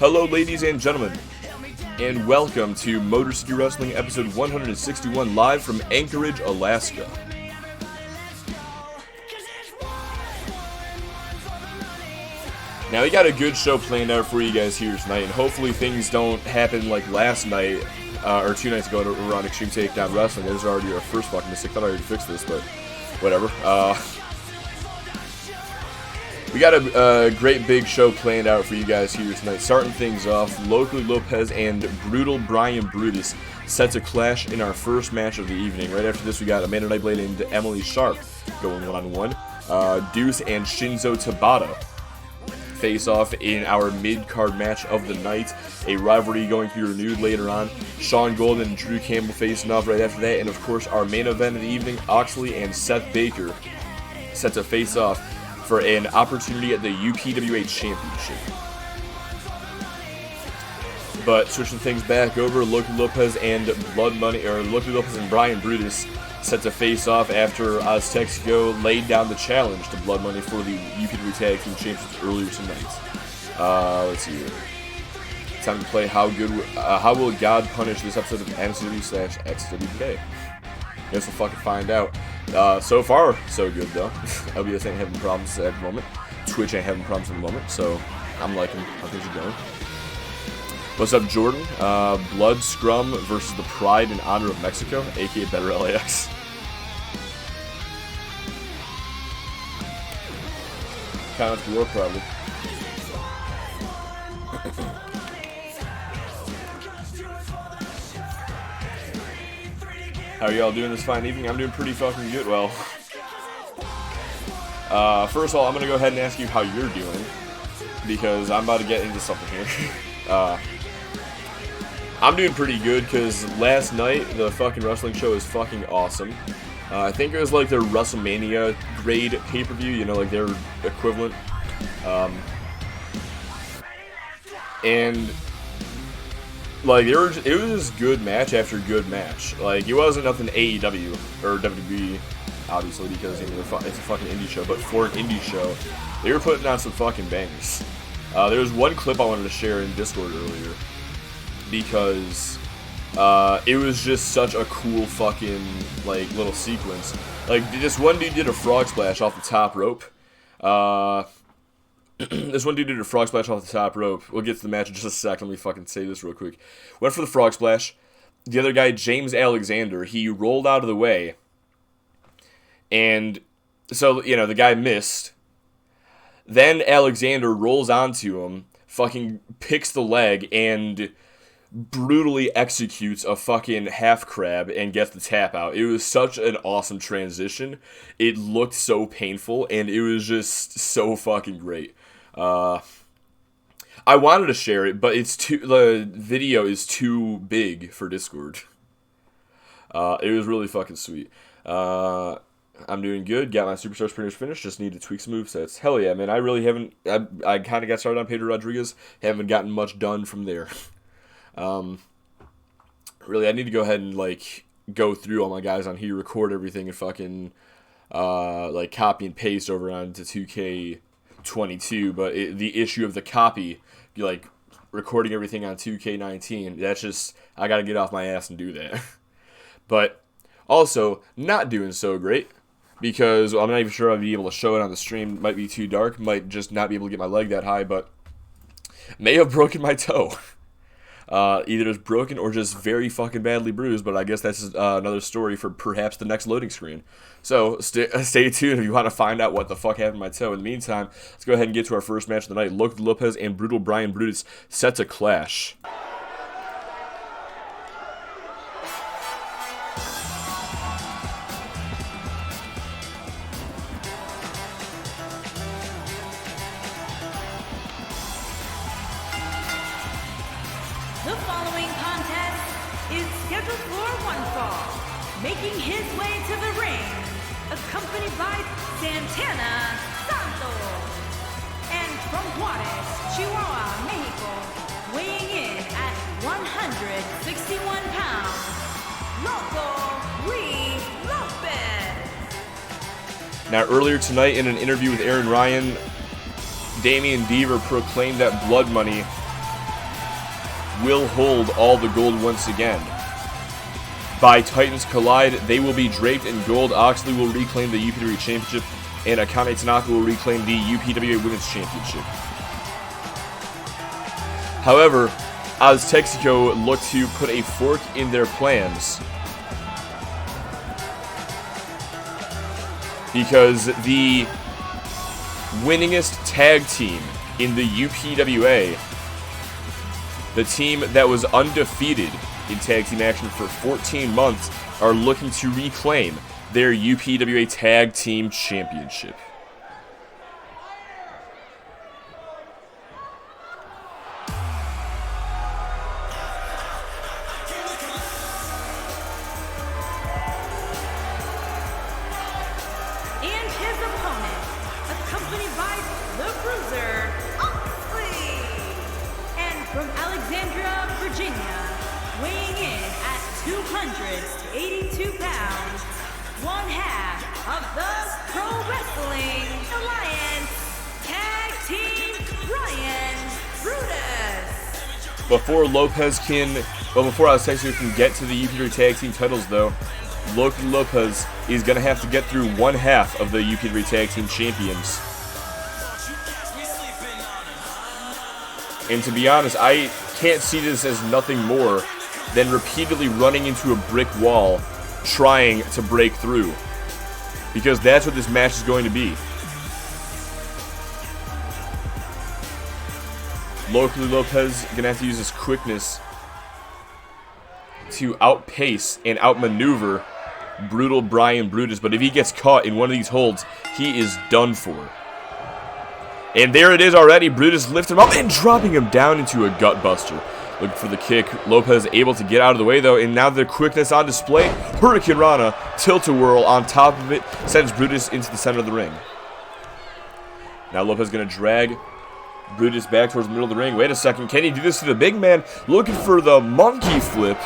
Hello, ladies and gentlemen, and welcome to Motor City Wrestling episode 161, live from Anchorage, Alaska. Now, we got a good show planned out for you guys here tonight, and hopefully things don't happen like last night, or 2 nights ago around Extreme Takedown Wrestling. That was already our first fucking mistake. I thought I already fixed this, but whatever. We got a great big show planned out for you guys here tonight. Starting things off, Locally Lopez and Brutal Brian Brutus set to clash in our first match of the evening. Right after this, we got Amanda Nightblade and Emily Sharp going one-on-one. Deuce and Shinzo Tabata face off in our mid-card match of the night. A rivalry going to be renewed later on. Sean Golden and Drew Campbell facing off right after that. And of course, our main event of the evening, Oxley and Seth Baker set to face off for an opportunity at the UPWA Championship. But switching things back over, Locally Lopez and Locally Lopez and Brian Brutus set to face off after Aztexico laid down the challenge to Blood Money for the UPWA Tag Team Championships earlier tonight. Let's see here. Time to play How Will God Punish this episode of NCW/XWK. Guess we'll fucking find out. So far, so good though. LBS ain't having problems at the moment. Twitch ain't having problems at the moment, so I'm liking how things are going. What's up, Jordan? Blood Scrum versus the Pride and Honor of Mexico, aka Better LAX. Kind of the war, probably. How are y'all doing this fine evening? I'm doing pretty fucking good. Well, first of all, I'm gonna go ahead and ask you how you're doing, because I'm about to get into something here. I'm doing pretty good, because last night, the fucking wrestling show was fucking awesome. I think it was like their WrestleMania grade pay-per-view, you know, like their equivalent. And like, it was just good match after good match. Like, it wasn't nothing AEW or WWE, obviously, because you know, it's a fucking indie show. But for an indie show, they were putting on some fucking bangers. There was one clip I wanted to share in Discord earlier, because it was just such a cool fucking, like, little sequence. Like, this one dude did a frog splash off the top rope. This one dude did a frog splash off the top rope. We'll get to the match in just a sec. Let me fucking say this real quick. Went for the frog splash. The other guy, James Alexander, he rolled out of the way. And so, you know, the guy missed. Then Alexander rolls onto him, fucking picks the leg, and brutally executes a fucking half crab and gets the tap out. It was such an awesome transition. It looked so painful, and it was just so fucking great. I wanted to share it, but the video is too big for Discord. It was really fucking sweet. I'm doing good. Got my Superstars pretty much finished. Just need to tweak some movesets. Hell yeah, man. I really haven't. I kind of got started on Pedro Rodriguez. Haven't gotten much done from there. Really, I need to go ahead and, like, go through all my guys on here, record everything, and fucking, like, copy and paste over onto 2K22, but the issue of the copy, like, recording everything on 2K19, that's just, I gotta get off my ass and do that. But, also, not doing so great, because I'm not even sure I'll be able to show it on the stream. Might be too dark, might just not be able to get my leg that high, but may have broken my toe. Either it's broken or just very fucking badly bruised, but I guess that's another story for perhaps the next loading screen. So stay tuned if you want to find out what the fuck happened to my toe. In the meantime, let's go ahead and get to our first match of the night. Locally Lopez and Brutal Brian Brutus set to clash. The following contest is scheduled for one fall. Making his way to the ring, accompanied by Santana Santos. And from Juarez, Chihuahua, Mexico, weighing in at 161 pounds, Loco Luis Lopez. Now, earlier tonight in an interview with Aaron Ryan, Damian Deaver proclaimed that Blood Money will hold all the gold once again. By Titans Collide, they will be draped in gold. Oxley will reclaim the UPWA Championship, and Akane Tanaka will reclaim the UPWA Women's Championship. However, as Texaco look to put a fork in their plans, because the winningest tag team in the UPWA, the team that was undefeated in tag team action for 14 months, are looking to reclaim their UPWA Tag Team Championship. And his opponent, accompanied by the Bruiser, Oxley. And from Alexandria, Virginia, weighing in at 282 pounds, one half of the Pro Wrestling Alliance Tag Team, Ryan Brutus. Before Azteco can get to the UPWA Tag Team titles, though, Loki Lopez is going to have to get through one half of the UPWA Tag Team Champions. And to be honest, I can't see this as nothing more than repeatedly running into a brick wall trying to break through. Because that's what this match is going to be. Locally Lopez going to have to use his quickness to outpace and outmaneuver Brutal Brian Brutus. But if he gets caught in one of these holds, he is done for. And there it is already. Brutus lifting him up and dropping him down into a gut buster. Looking for the kick. Lopez able to get out of the way, though, and now their quickness on display. Hurricane Rana, tilt-a-whirl on top of it, sends Brutus into the center of the ring. Now Lopez going to drag Brutus back towards the middle of the ring. Wait a second, can he do this to the big man? Looking for the monkey flip.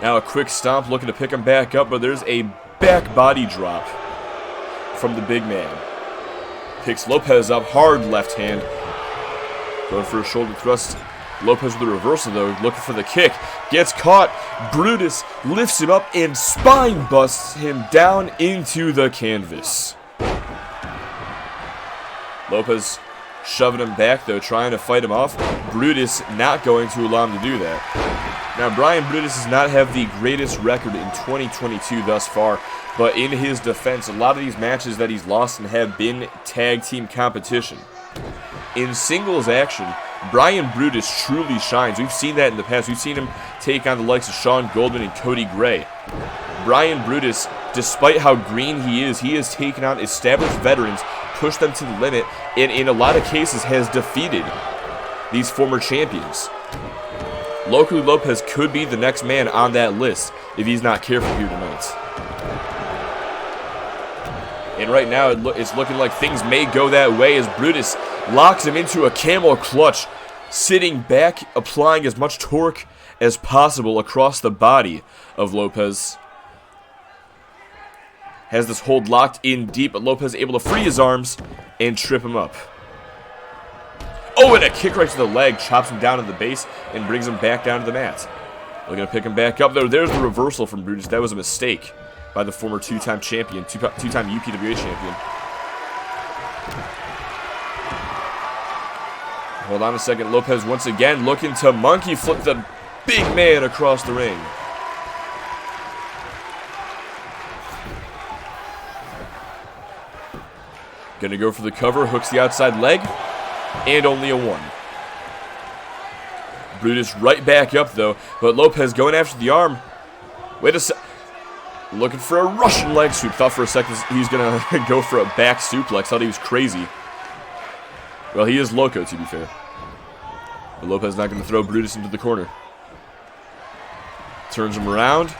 Now a quick stomp, looking to pick him back up, but there's a back body drop from the big man. Picks Lopez up, hard left hand. Going for a shoulder thrust. Lopez with the reversal, though, looking for the kick. Gets caught. Brutus lifts him up and spine busts him down into the canvas. Lopez shoving him back, though, trying to fight him off. Brutus not going to allow him to do that. Now, Brian Brutus does not have the greatest record in 2022 thus far, but in his defense, a lot of these matches that he's lost in have been tag team competition. In singles action, Brian Brutus truly shines. We've seen that in the past. We've seen him take on the likes of Sean Goldman and Cody Gray. Brian Brutus, despite how green he has taken on established veterans, pushed them to the limit, and in a lot of cases has defeated these former champions. Locally Lopez could be the next man on that list if he's not careful here tonight. And right now, it's looking like things may go that way as Brutus locks him into a camel clutch, sitting back, applying as much torque as possible across the body of Lopez. Has this hold locked in deep, but Lopez able to free his arms and trip him up. Oh, and a kick right to the leg, chops him down to the base and brings him back down to the mat. Looking to pick him back up, though. There's the reversal from Brutus. That was a mistake by the former two-time champion, two-time UPWA champion. Hold on a second. Lopez once again looking to monkey flip the big man across the ring. Gonna go for the cover, hooks the outside leg, and only a 1. Brutus right back up, though, but Lopez going after the arm. Wait a sec. Looking for a Russian leg sweep. Thought for a second he was going to go for a back suplex. Thought he was crazy. Well, he is loco, to be fair. But Lopez not going to throw Brutus into the corner. Turns him around.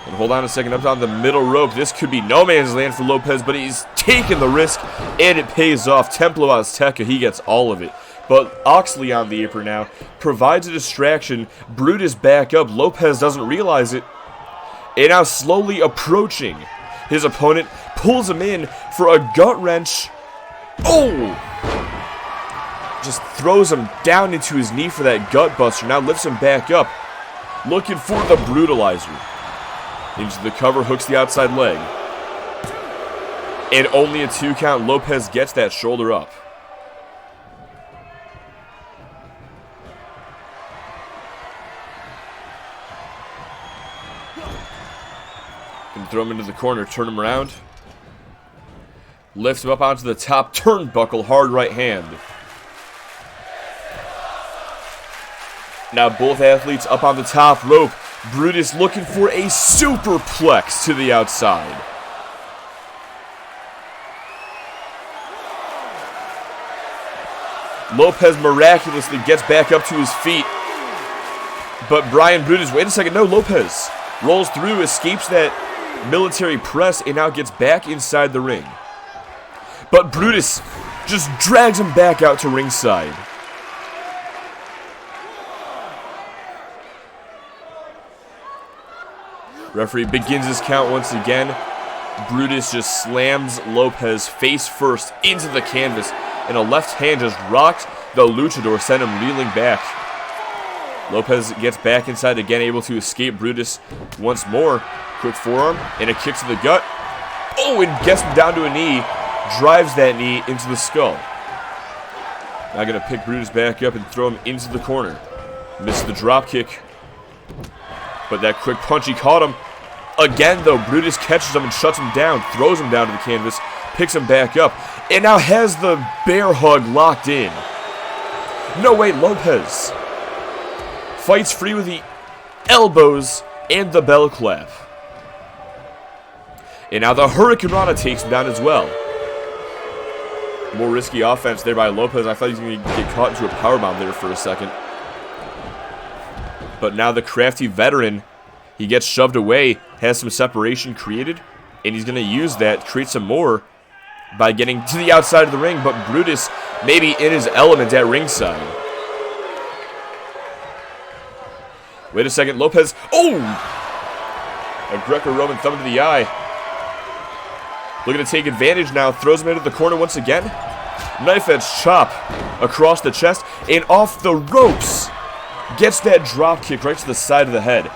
And hold on a second, up on the middle rope. This could be no man's land for Lopez, but he's taking the risk, and it pays off. Templo Azteca, he gets all of it. But Oxley on the apron now provides a distraction. Brutus back up. Lopez doesn't realize it. And now slowly approaching his opponent, pulls him in for a gut wrench. Oh! Just throws him down into his knee for that gut buster. Now lifts him back up, looking for the brutalizer. Into the cover, hooks the outside leg. And only a 2 count. Lopez gets that shoulder up. Can throw him into the corner, turn him around. Lifts him up onto the top turnbuckle, hard right hand. Now both athletes up on the top rope. Brutus looking for a superplex to the outside. Lopez miraculously gets back up to his feet. But Brian Brutus, wait a second, no, Lopez rolls through, escapes that military press, and now gets back inside the ring. But Brutus just drags him back out to ringside. Referee begins his count once again. Brutus just slams Lopez face first into the canvas, and a left hand just rocked the luchador, sent him reeling back. Lopez gets back inside again, able to escape Brutus once more. Quick forearm and a kick to the gut. Oh, and gets him down to a knee. Drives that knee into the skull. Now going to pick Brutus back up and throw him into the corner. Misses the drop kick. But that quick punch, he caught him. Again, though, Brutus catches him and shuts him down. Throws him down to the canvas. Picks him back up. And now has the bear hug locked in. No, wait, Lopez fights free with the elbows and the bell clap. And now the Hurricane Rana takes him down as well. More risky offense there by Lopez. I thought he was going to get caught into a powerbomb there for a second. But now the crafty veteran, he gets shoved away, has some separation created, and he's going to use that, create some more by getting to the outside of the ring. But Brutus maybe in his element at ringside. Wait a second, Lopez. Oh! A Greco-Roman thumb to the eye. Looking to take advantage now. Throws him into the corner once again. Knife edge chop across the chest and off the ropes. Gets that drop kick right to the side of the head.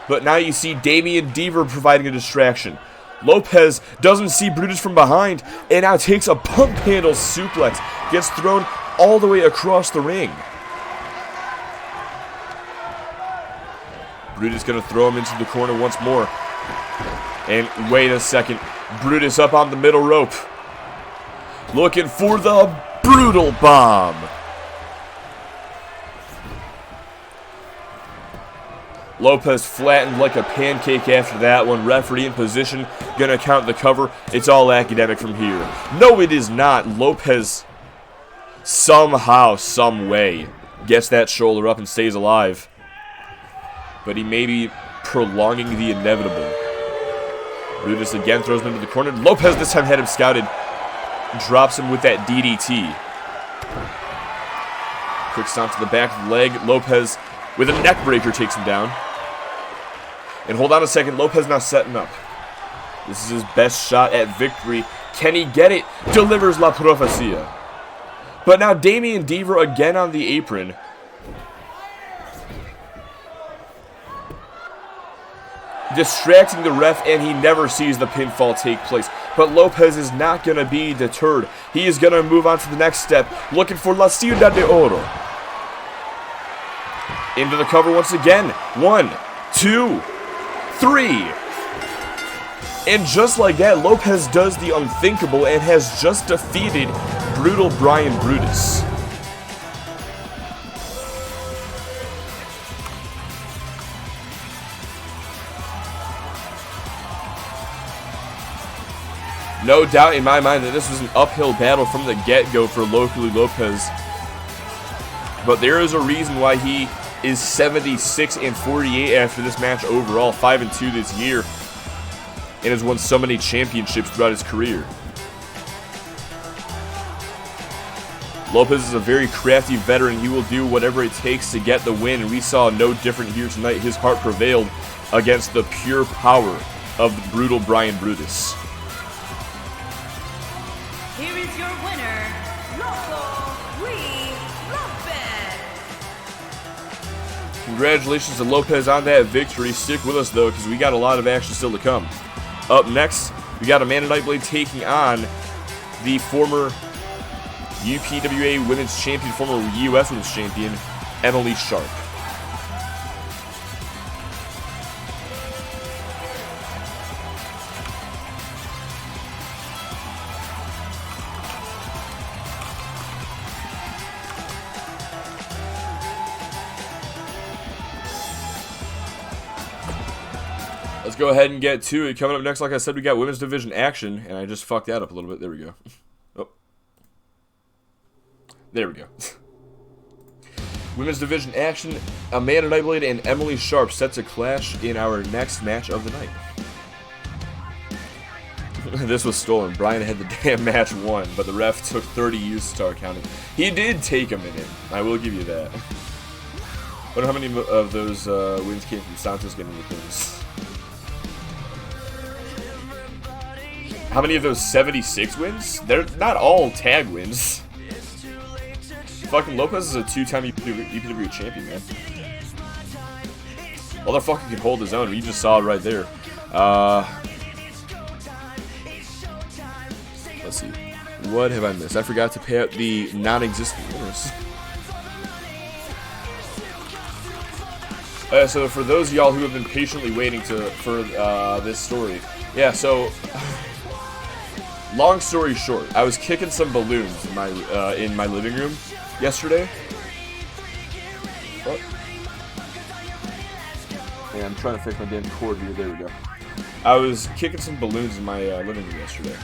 But now you see Damian Deaver providing a distraction. Lopez doesn't see Brutus from behind and now takes a pump handle suplex. Gets thrown all the way across the ring. Brutus going to throw him into the corner once more. And wait a second. Brutus up on the middle rope. Looking for the brutal bomb. Lopez flattened like a pancake after that one. Referee in position. Going to count the cover. It's all academic from here. No, it is not. Lopez somehow, some way, gets that shoulder up and stays alive. But he may be prolonging the inevitable. Brutus again throws him into the corner. Lopez this time had him scouted. Drops him with that DDT. Quick stomp to the back of the leg. Lopez with a neck breaker takes him down. And hold on a second. Lopez now setting up. This is his best shot at victory. Can he get it? Delivers La Profecia. But now Damian Deaver again on the apron. Distracting the ref, and he never sees the pinfall take place. But Lopez is not going to be deterred. He is going to move on to the next step, looking for La Ciudad de Oro. Into the cover once again. 1, 2, 3. And just like that, Lopez does the unthinkable and has just defeated Brutal Brian Brutus. No doubt in my mind that this was an uphill battle from the get-go for Locally Lopez. But there is a reason why he is 76-48 after this match overall, 5-2 this year, and has won so many championships throughout his career. Lopez is a very crafty veteran. He will do whatever it takes to get the win, and we saw no different here tonight. His heart prevailed. against the pure power of the brutal Brian Brutus. Here is your winner, Loco Lee Lopez. Congratulations to Lopez on that victory. Stick with us, though, because we got a lot of action still to come. Up next, we got Amanda Nightblade taking on the former UPWA Women's Champion, former US Women's Champion, Emily Sharp. Let's go ahead and get to it. Coming up next, like I said, we got Women's Division action, and I just fucked that up a little bit. There we go. Oh. There we go. Women's Division action, Amanda Nightblade and Emily Sharp set to clash in our next match of the night. This was stolen. Brian had the damn match won, but the ref took 30 years to start counting. He did take a minute. I will give you that. I wonder how many of those wins came from Santos getting the things. How many of those 76 wins? They're not all tag wins. Fucking Lopez is a two-time UPW champion, man. Motherfucker can hold his own. You just saw it right there. Let's see. What have I missed? I forgot to pay out the non-existent winners. So for those of y'all who have been patiently waiting for this story, yeah. So long story short, I was kicking some balloons in my living room yesterday. What? Yeah, I'm trying to fix my damn cord here. There we go. I was kicking some balloons in my living room yesterday,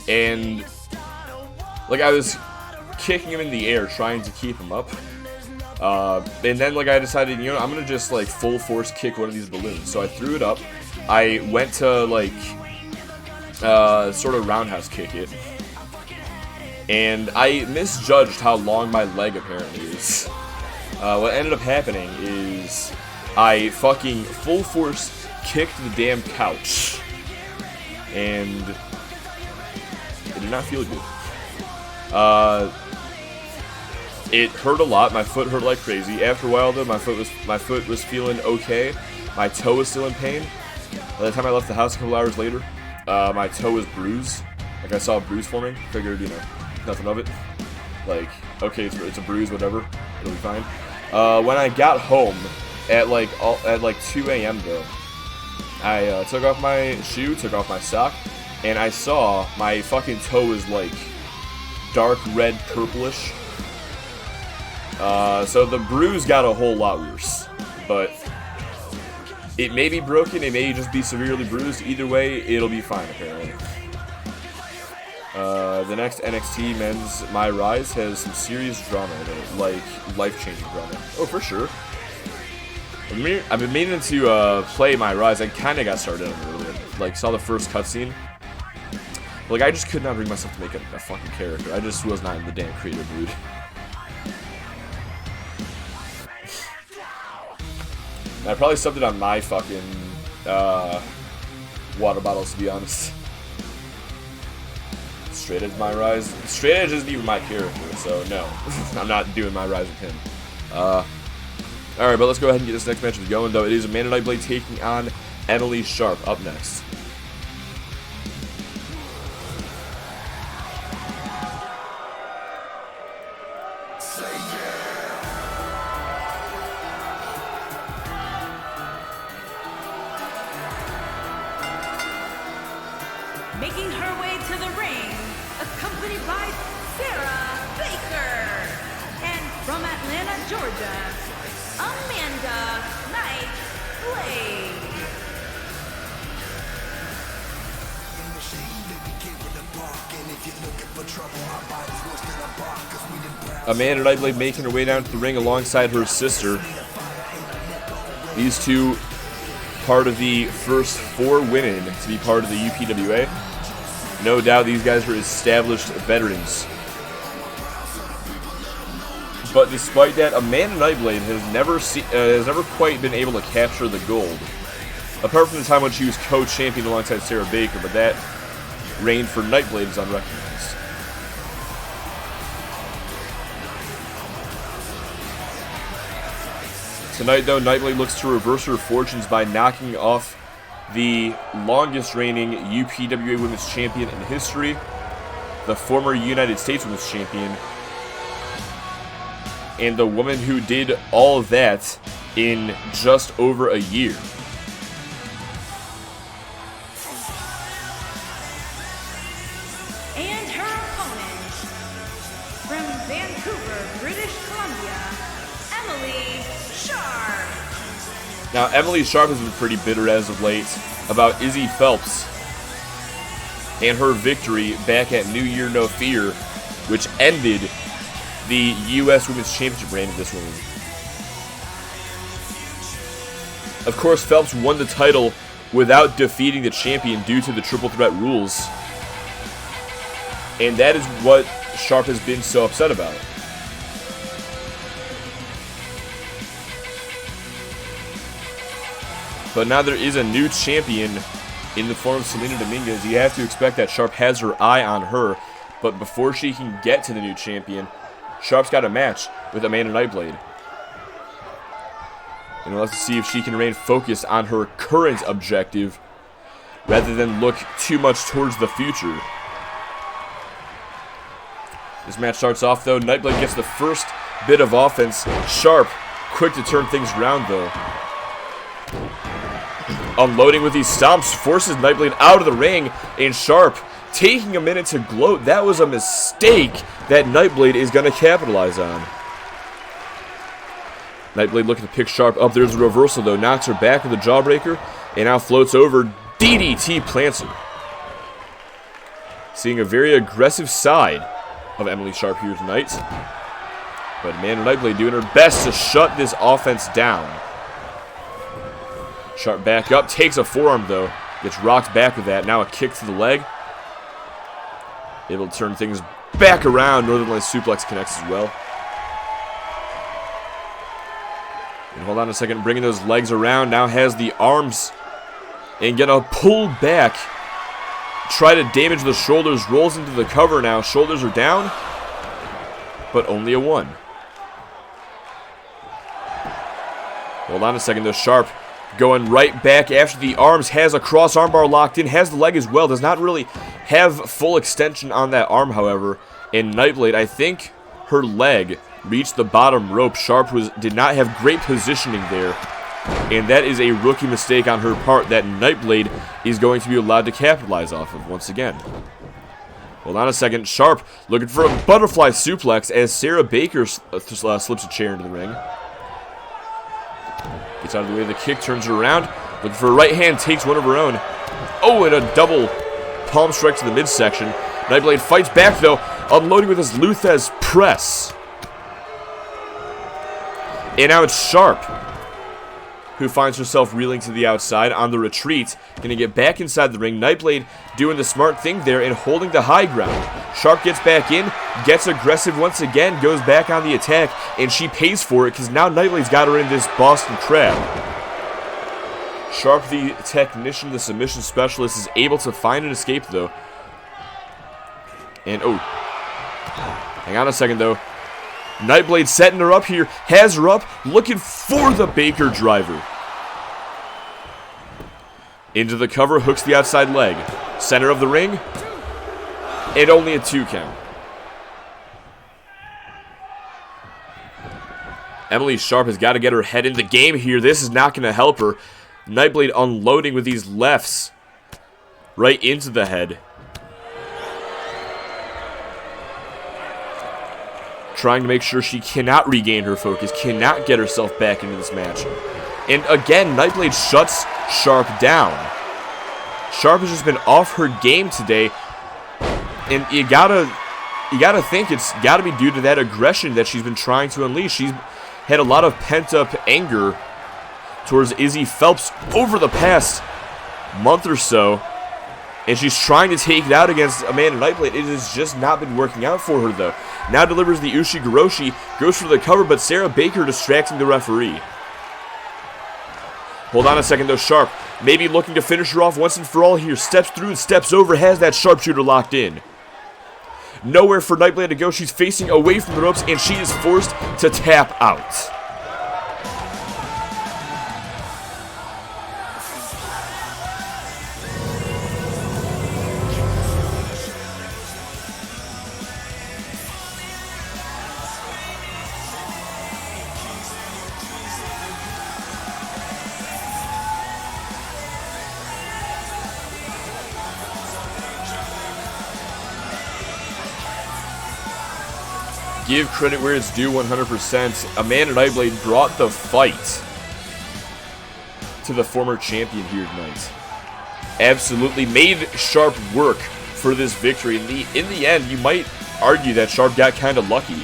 and like I was kicking them in the air, trying to keep them up. And then like I decided, you know, I'm gonna just like full force kick one of these balloons. So I threw it up. I went to like sort of roundhouse kick it, and I misjudged how long my leg apparently is. What ended up happening is I fucking full force kicked the damn couch, and it did not feel good. It hurt a lot. My foot hurt like crazy. After a while, though, my foot was feeling okay. My toe was still in pain. By the time I left the house a couple hours later, my toe was bruised. Like I saw a bruise forming. Figured, you know, nothing of it. Like, okay, it's a bruise, whatever. It'll be fine. When I got home at like 2 a.m. though, I took off my shoe, took off my sock, and I saw my fucking toe was like dark red purplish. So the bruise got a whole lot worse, but it may be broken, it may just be severely bruised. Either way, it'll be fine, apparently. The next NXT Men's My Rise has some serious drama in it, like life-changing drama. Oh, for sure. I've been meaning to play My Rise. I kind of got started on it earlier. Like, saw the first cutscene. Like, I just could not bring myself to make a fucking character. I just was not in the damn creative mood. I probably subbed it on my fucking water bottles, to be honest. Straight Edge My Rise. Straight Edge isn't even my character, so no. I'm not doing My Rise with him. Alright, but let's go ahead and get this next match going, though. It is Amanda Nightblade taking on Emily Sharp up next. Making her way to the ring, accompanied by Sarah Baker. And from Atlanta, Georgia, Amanda Nightblade. Amanda Nightblade making her way down to the ring alongside her sister. These two part of the first 4 women to be part of the UPWA. No doubt these guys are established veterans. But despite that, Amanda Nightblade has never quite been able to capture the gold. Apart from the time when she was co-champion alongside Sarah Baker, but that reign for Nightblade is unrecognized. Tonight, though, Nightblade looks to reverse her fortunes by knocking off the longest reigning UPWA Women's Champion in history, the former United States Women's Champion, and the woman who did all of that in just over a year. And her opponent, from Vancouver, British Columbia, Emily Sharp. Now, Emily Sharp has been pretty bitter as of late about Izzy Phelps and her victory back at New Year No Fear, which ended the U.S. Women's Championship reign of this woman. Of course, Phelps won the title without defeating the champion due to the triple threat rules. And that is what Sharp has been so upset about. But now there is a new champion in the form of Selena Dominguez. You have to expect that Sharp has her eye on her. But before she can get to the new champion, Sharp's got a match with Amanda Nightblade. And we'll have to see if she can remain focused on her current objective rather than look too much towards the future. This match starts off, though. Nightblade gets the first bit of offense. Sharp, quick to turn things around, though. Unloading with these stomps, forces Nightblade out of the ring, and Sharp taking a minute to gloat. That was a mistake that Nightblade is going to capitalize on. Nightblade looking to pick Sharp up. There's a reversal, though. Knocks her back with a jawbreaker, and now floats over. DDT plants her. Seeing a very aggressive side of Emily Sharp here tonight. But Amanda Nightblade doing her best to shut this offense down. Sharp back up, takes a forearm though. Gets rocked back with that. Now a kick to the leg. Able to turn things back around. Northern Lights suplex connects as well. And hold on a second, bringing those legs around. Now has the arms. And gonna pull back. Try to damage the shoulders. Rolls into the cover now. Shoulders are down. But only a 1. Hold on a second though. Sharp going right back after the arms. Has a cross armbar locked in. Has the leg as well. Does not really have full extension on that arm, however. And Nightblade, I think her leg reached the bottom rope. Sharp did not have great positioning there. And that is a rookie mistake on her part that Nightblade is going to be allowed to capitalize off of once again. Hold on a second. Sharp looking for a butterfly suplex as Sarah Baker slips a chair into the ring. Gets out of the way of the kick, turns her around. Looking for a right hand, takes one of her own. Oh, and a double palm strike to the midsection. Nightblade fights back though, unloading with his Luthez press. And now it's Sharp who finds herself reeling to the outside on the retreat. Gonna get back inside the ring. Nightblade doing the smart thing there and holding the high ground. Sharp gets back in, gets aggressive once again, goes back on the attack, and she pays for it because now Nightblade's got her in this Boston Crab. Sharp, the technician, the submission specialist, is able to find an escape though. And oh, hang on a second though. Nightblade setting her up here, has her up, looking for the Baker driver. Into the cover, hooks the outside leg. Center of the ring, and only a 2 count. Emily Sharp has got to get her head in the game here. This is not going to help her. Nightblade unloading with these lefts right into the head. Trying to make sure she cannot regain her focus, cannot get herself back into this match. And again, Nightblade shuts Sharp down. Sharp has just been off her game today, and you gotta think it's gotta be due to that aggression that she's been trying to unleash. She's had a lot of pent-up anger towards Izzy Phelps over the past month or so, and she's trying to take it out against Amanda Nightblade. It has just not been working out for her, though. Now delivers the Ushigoroshi, goes for the cover, but Sarah Baker distracting the referee. Hold on a second though, Sharp. Maybe looking to finish her off once and for all here. Steps through and steps over, has that sharpshooter locked in. Nowhere for Nightblade to go. She's facing away from the ropes, and she is forced to tap out. Give credit where it's due 100%. Amanda Nightblade brought the fight to the former champion here tonight. Absolutely made Sharp work for this victory. In the end, you might argue that Sharp got kind of lucky.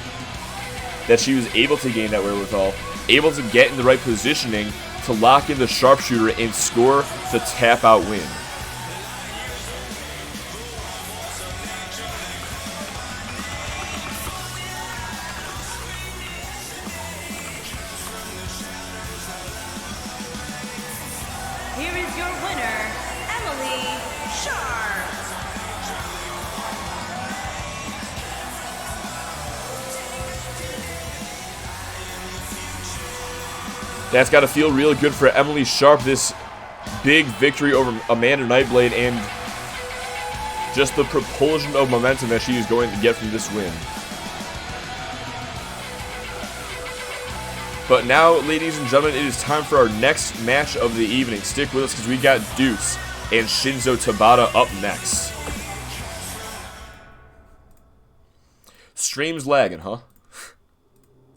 That she was able to gain that wherewithal, able to get in the right positioning to lock in the sharpshooter and score the tap-out win. Here is your winner, Emily Sharp. That's got to feel real good for Emily Sharp, this big victory over Amanda Nightblade, and just the propulsion of momentum that she is going to get from this win. But now, ladies and gentlemen, it is time for our next match of the evening. Stick with us because we got Deuce and Shinzo Tabata up next. Stream's lagging, huh?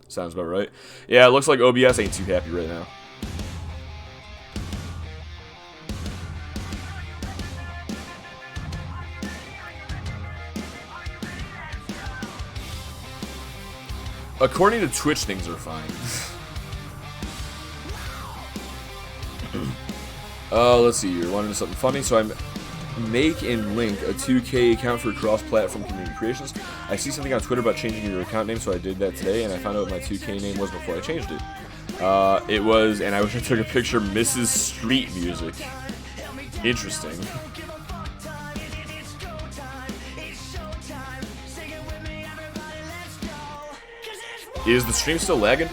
Sounds about right. Yeah, it looks like OBS ain't too happy right now. According to Twitch, things are fine. Let's see here. Want to do something funny? So I'm make and link a 2K account for cross-platform community creations. I see something on Twitter about changing your account name, so I did that today, and I found out what my 2K name was before I changed it. It was, and I wish I took a picture, Mrs. Street Music. Interesting. Is the stream still lagging?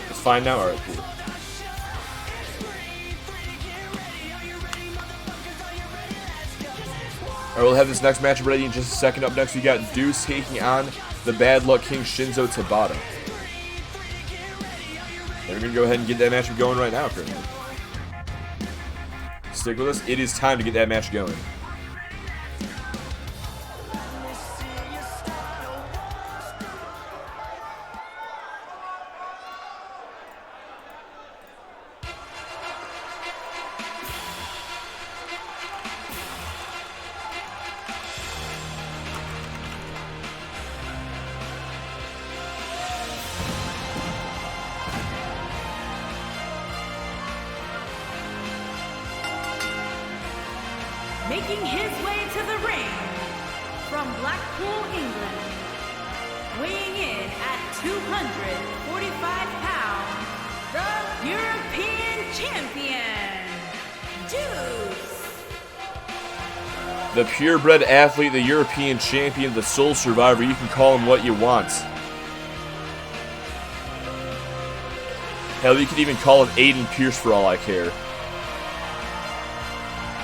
It's fine now? Alright, cool. Alright, we'll have this next match ready in just a second. Up next, we got Deuce taking on the Bad Luck King Shinzo Tabata. And we're going to go ahead and get that match going right now, currently. Stick with us. It is time to get that match going. Making his way to the ring from Blackpool, England, weighing in at 245 pounds, the European champion, Deuce. The purebred athlete, the European champion, the sole survivor. You can call him what you want. Hell, you could even call him Aiden Pierce for all I care.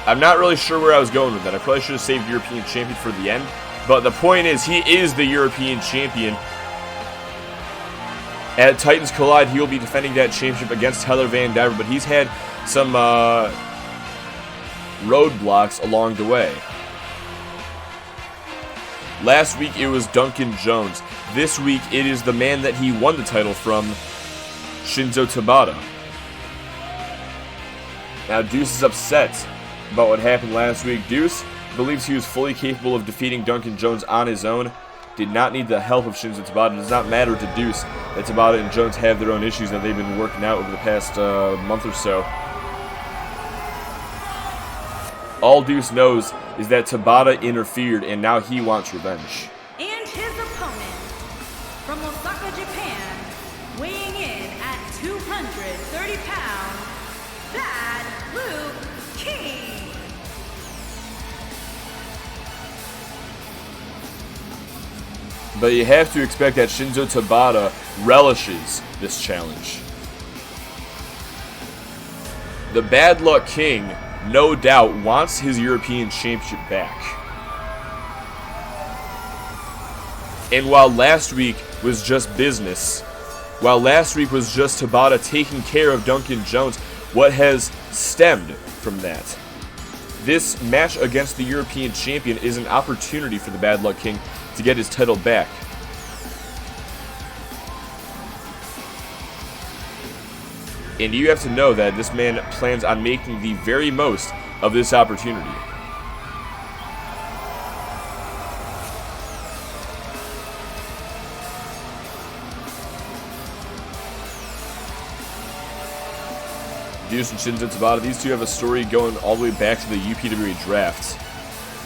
I'm not really sure where I was going with that. I probably should have saved European champion for the end. But the point is, he is the European champion. At Titans Collide, he will be defending that championship against Tyler Van Diver. But he's had some roadblocks along the way. Last week, it was Duncan Jones. This week, it is the man that he won the title from, Shinzo Tabata. Now, Deuce is upset about what happened last week. Deuce believes he was fully capable of defeating Duncan Jones on his own. Did not need the help of Shinzo Tabata. It does not matter to Deuce that Tabata and Jones have their own issues that they've been working out over the past month or so. All Deuce knows is that Tabata interfered and now he wants revenge. but you have to expect that Shinzo Tabata relishes this challenge. The Bad Luck King, no doubt, wants his European Championship back. And while last week was just business, while last week was just Tabata taking care of Duncan Jones, what has stemmed from that? This match against the European champion is an opportunity for the Bad Luck King to get his title back. And you have to know that this man plans on making the very most of this opportunity. Deuce and Shinzo Tabata, these two have a story going all the way back to the UPWA draft.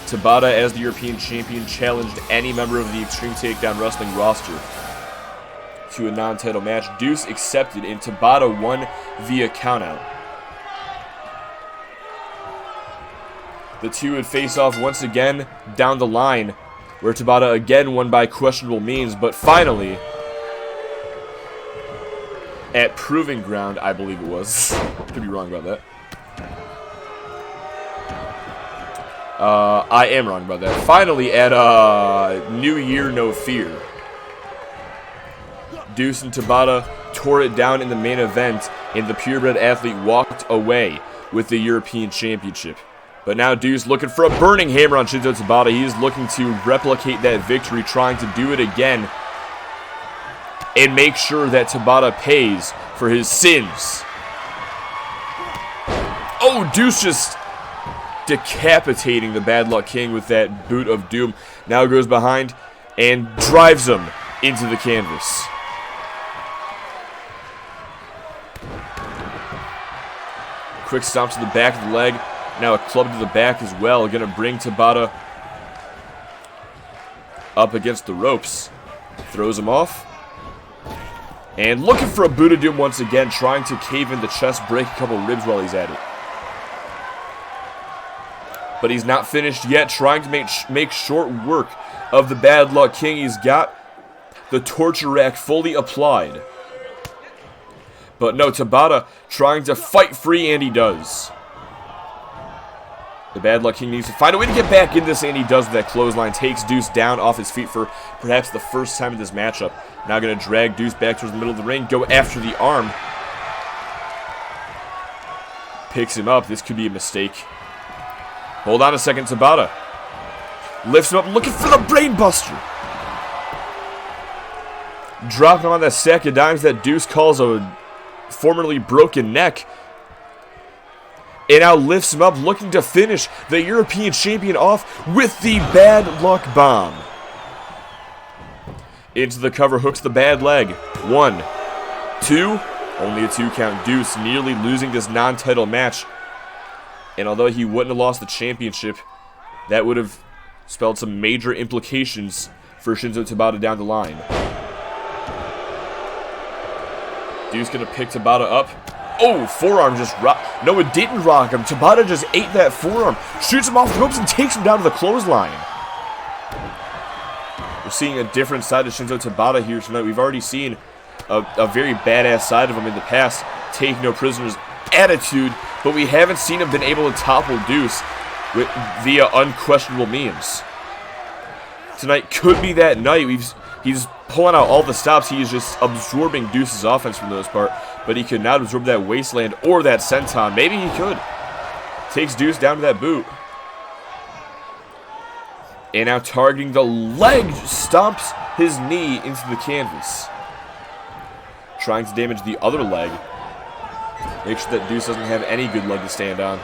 Tabata, as the European champion, challenged any member of the Extreme Takedown Wrestling roster to a non-title match. Deuce accepted, and Tabata won via countout. The two would face off once again down the line, where Tabata again won by questionable means, but finally, at Proving Ground, I believe it was. Could be wrong about that. I am wrong about that. Finally, at New Year No Fear, Deuce and Tabata tore it down in the main event, and the purebred athlete walked away with the European Championship. But now Deuce looking for a burning hammer on Shinzo Tabata. He's looking to replicate that victory, trying to do it again and make sure that Tabata pays for his sins. Oh, Deuce just decapitating the Bad Luck King with that boot of doom. Now goes behind and drives him into the canvas. Quick stomp to the back of the leg. Now a club to the back as well. Going to bring Tabata up against the ropes. Throws him off. And looking for a boot of doom once again, trying to cave in the chest, break a couple ribs while he's at it. But he's not finished yet, trying to make short work of the Bad Luck King. He's got the torture rack fully applied. But no, Tabata trying to fight free, and he does. The Bad Luck King needs to find a way to get back in this, and he does with that clothesline. Takes Deuce down off his feet for perhaps the first time in this matchup. Now going to drag Deuce back towards the middle of the ring, go after the arm. Picks him up. This could be a mistake. Hold on a second, Tabata. Lifts him up, looking for the brain buster. Dropping him on that sack of dimes that Deuce calls a formerly broken neck. And now lifts him up, looking to finish the European champion off with the Bad Luck Bomb. Into the cover, hooks the bad leg. 1, 2, only a 2 count. Deuce nearly losing this non-title match. And although he wouldn't have lost the championship, that would have spelled some major implications for Shinzo Tabata down the line. Deuce gonna pick Tabata up. Oh, forearm just rocked. No, it didn't rock him. Tabata just ate that forearm. Shoots him off the ropes and takes him down to the clothesline. We're seeing a different side of Shinzo Tabata here tonight. We've already seen a very badass side of him in the past. Take no prisoners attitude, but we haven't seen him been able to topple Deuce via unquestionable means. Tonight could be that night. He's pulling out all the stops. He is just absorbing Deuce's offense for the most part, but he could not absorb that wasteland or that senton. Maybe he could. Takes Deuce down to that boot. And now targeting the leg, stomps his knee into the canvas. Trying to damage the other leg. Make sure that Deuce doesn't have any good leg to stand on.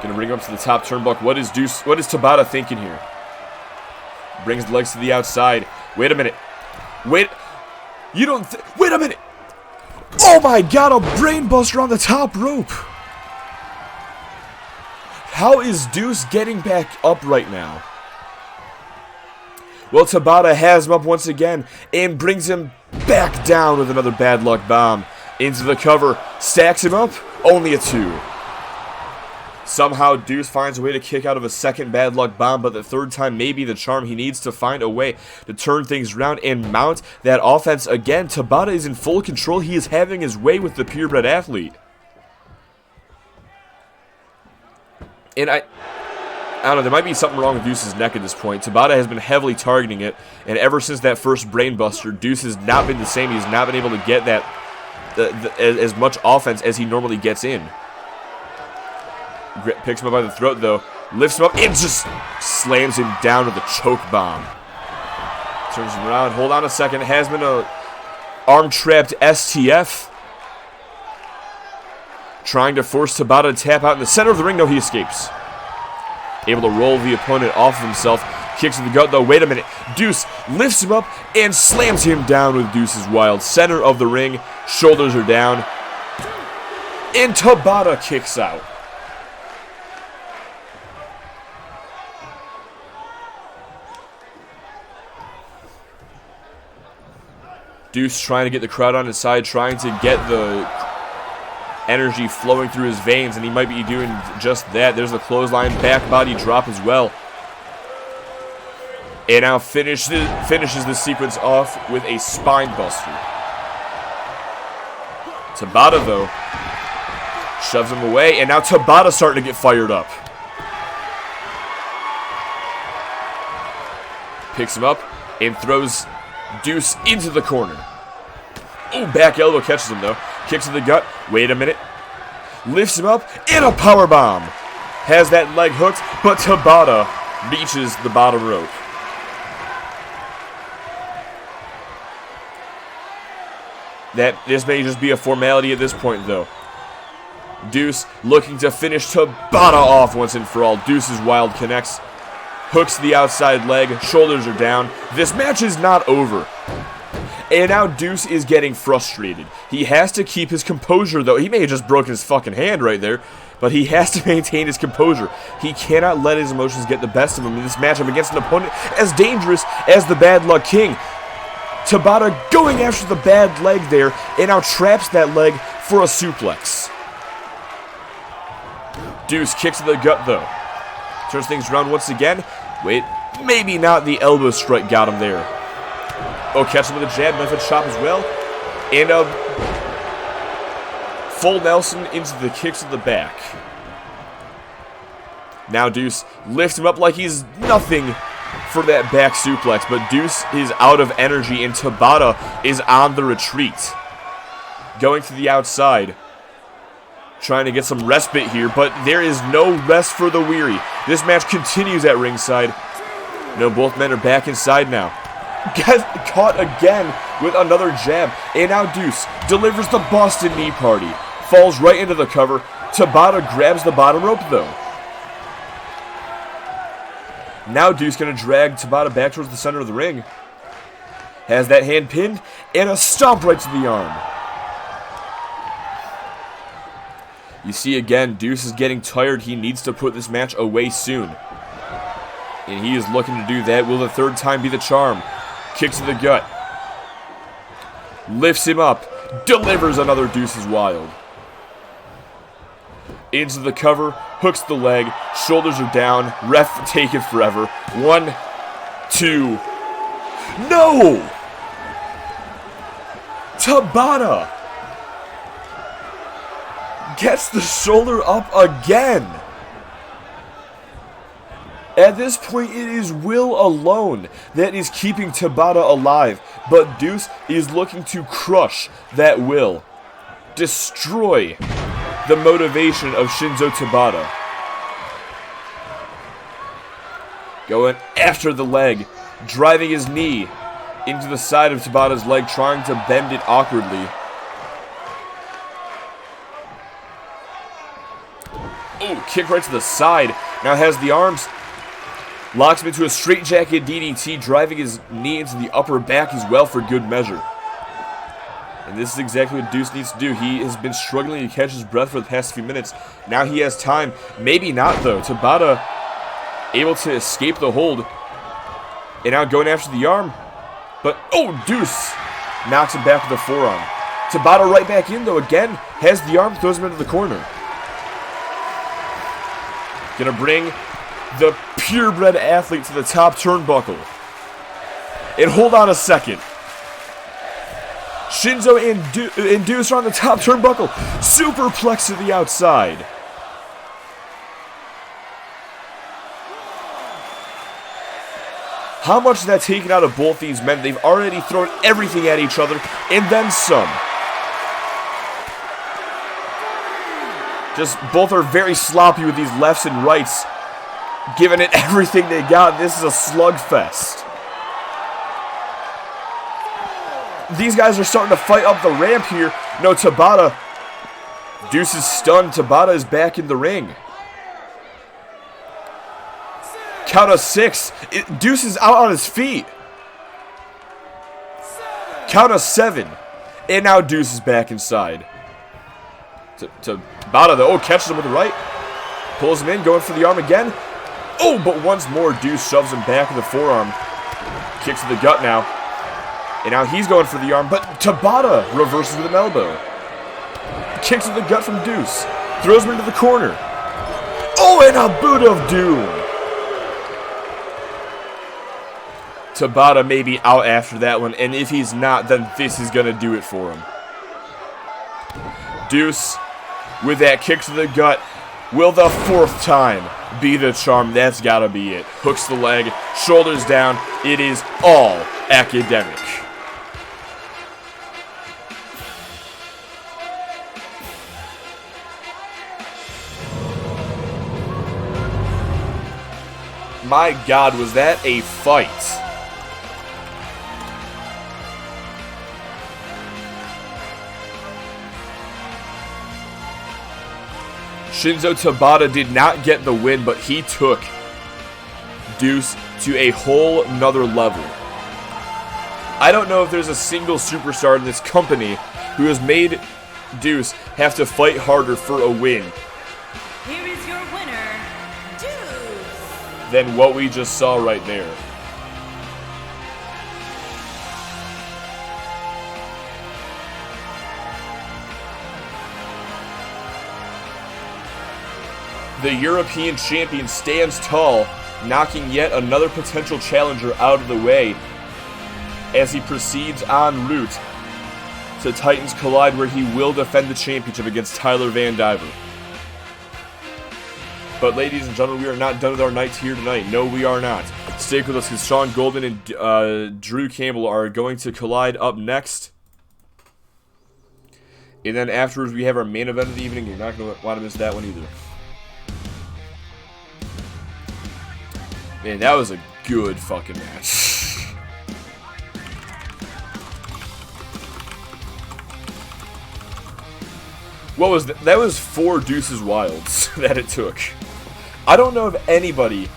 Gonna bring him up to the top turnbuckle. What is Tabata thinking here? Brings the legs to the outside. Wait a minute. Wait a minute. Oh my god, a brainbuster on the top rope. How is Deuce getting back up right now? Well, Tabata has him up once again and brings him back down with another Bad Luck Bomb. Into the cover, stacks him up, only a 2. Somehow Deuce finds a way to kick out of a second bad luck bomb, but the third time may be the charm. He needs to find a way to turn things around and mount that offense again. Tabata is in full control. He is having his way with the purebred athlete. And I don't know, there might be something wrong with Deuce's neck at this point. Tabata has been heavily targeting it, and ever since that first brainbuster, Deuce has not been the same. He's not been able to get that as much offense as he normally gets in. Picks him up by the throat, though. Lifts him up and just slams him down with a choke bomb. Turns him around. Hold on a second. Has been a arm-trapped STF. Trying to force Tabata to tap out in the center of the ring. No, he escapes. Able to roll the opponent off of himself. Kicks to the gut, though. Wait a minute. Deuce lifts him up and slams him down with Deuce's Wild. Center of the ring. Shoulders are down. And Tabata kicks out. Deuce trying to get the crowd on his side, trying to get the energy flowing through his veins, and he might be doing just that. There's the clothesline, back body drop as well. And now finishes the sequence off with a spine buster. Tabata, though, shoves him away, and now Tabata starting to get fired up. Picks him up and throws Deuce into the corner. Oh, back elbow catches him, though. Kicks to the gut. Wait a minute. Lifts him up and a power bomb. Has that leg hooked, but Tabata reaches the bottom rope. This may just be a formality at this point, though. Deuce looking to finish Tabata off once and for all. Deuce's Wild connects. Hooks the outside leg. Shoulders are down. This match is not over. And now Deuce is getting frustrated. He has to keep his composure, though. He may have just broken his fucking hand right there, but he has to maintain his composure. He cannot let his emotions get the best of him in this matchup against an opponent as dangerous as the Bad Luck King. Tabata going after the bad leg there, and now traps that leg for a suplex. Deuce kicks to the gut, though. Turns things around once again. Wait, maybe not. The elbow strike got him there. Oh, catch him with a jab, method chop as well. And a full Nelson into the kicks of the back. Now Deuce lifts him up like he's nothing for that back suplex. But Deuce is out of energy and Tabata is on the retreat. Going to the outside. Trying to get some respite here, but there is no rest for the weary. This match continues at ringside. No, both men are back inside now. Gets caught again with another jab. And now Deuce delivers the Boston Knee Party. Falls right into the cover. Tabata grabs the bottom rope, though. Now Deuce going to drag Tabata back towards the center of the ring. Has that hand pinned. And a stomp right to the arm. You see again, Deuce is getting tired. He needs to put this match away soon. And he is looking to do that. Will the third time be the charm? Kicks to the gut. Lifts him up. Delivers another Deuce's Wild. Into the cover. Hooks the leg. Shoulders are down. Ref taking forever. 1, 2. No! Tabata gets the shoulder up again. At this point, it is Will alone that is keeping Tabata alive, but Deuce is looking to crush that Will. Destroy the motivation of Shinzo Tabata. Going after the leg, driving his knee into the side of Tabata's leg, trying to bend it awkwardly. Oh, kick right to the side. Now has the arms. Locks him into a straightjacket DDT, driving his knee into the upper back as well for good measure. And this is exactly what Deuce needs to do. He has been struggling to catch his breath for the past few minutes. Now he has time. Maybe not, though. Tabata able to escape the hold. And now going after the arm. But, oh, Deuce knocks him back with the forearm. Tabata right back in, though, again. Has the arm, throws him into the corner. Gonna bring the purebred athlete to the top turnbuckle. And hold on a second. Shinzo and Deuce are on the top turnbuckle. Superplex to the outside. How much is that taken out of both these men? They've already thrown everything at each other, and then some. Just both are very sloppy with these lefts and rights, giving it everything they got. This is a slugfest. These guys are starting to fight up the ramp here. No, Tabata. Deuce is stunned. Tabata is back in the ring. Count of 6. Deuce is out on his feet. Count of 7. And now Deuce is back inside. Tabata, though. Oh, catches him with the right. Pulls him in, going for the arm again. Oh, but once more, Deuce shoves him back with the forearm. Kicks to the gut now. And now he's going for the arm, but Tabata reverses with an elbow. Kicks to the gut from Deuce. Throws him into the corner. Oh, and a boot of doom. Tabata may be out after that one, and if he's not, then this is going to do it for him. Deuce, with that kick to the gut, will the 4th time be the charm? That's got to be it. Hooks the leg, shoulders down. It is all academic. My God, was that a fight? Shinzo Tabata did not get the win, but he took Deuce to a whole nother level. I don't know if there's a single superstar in this company who has made Deuce have to fight harder for a win Here is your winner, Deuce. than what we just saw right there. The European champion stands tall, knocking yet another potential challenger out of the way as he proceeds en route to Titans Collide, where he will defend the championship against Tyler Van Diver. But ladies and gentlemen, we are not done with our nights here tonight. No, we are not. Stick with us because Sean Goldman and Drew Campbell are going to collide up next. And then afterwards, we have our main event of the evening. You're not going to want to miss that one either. Man, that was a good fucking match. What was that? That was 4 Deuces Wilds that it took. I don't know if anybody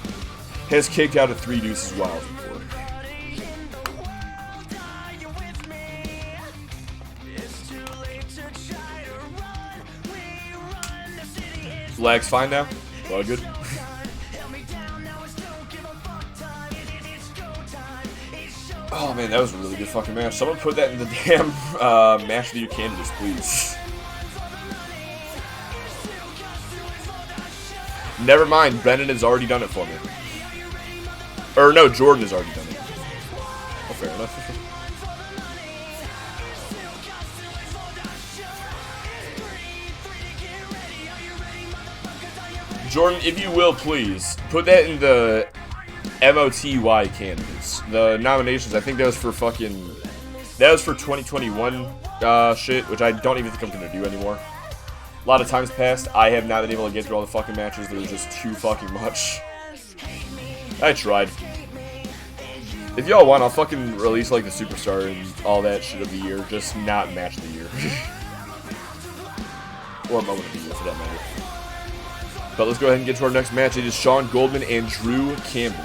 has kicked out of 3 Deuces Wilds before. Lag's fine now? All good? Oh man, that was a really good fucking match. Someone put that in the damn match of the year candidates, please. Never mind, Brendan has already done it for me. Or no, Jordan has already done it. Oh, fair enough. Jordan, if you will, please, put that in the MOTY candidates. The nominations, I think that was for fucking... That was for 2021 shit, which I don't even think I'm gonna do anymore. A lot of times passed, I have not been able to get through all the fucking matches. There was just too fucking much. I tried. If y'all want, I'll fucking release like the Superstar and all that shit of the year, just not match of the year. Or moment of the year, for that matter. But let's go ahead and get to our next match. It is Sean Goldman and Drew Campbell.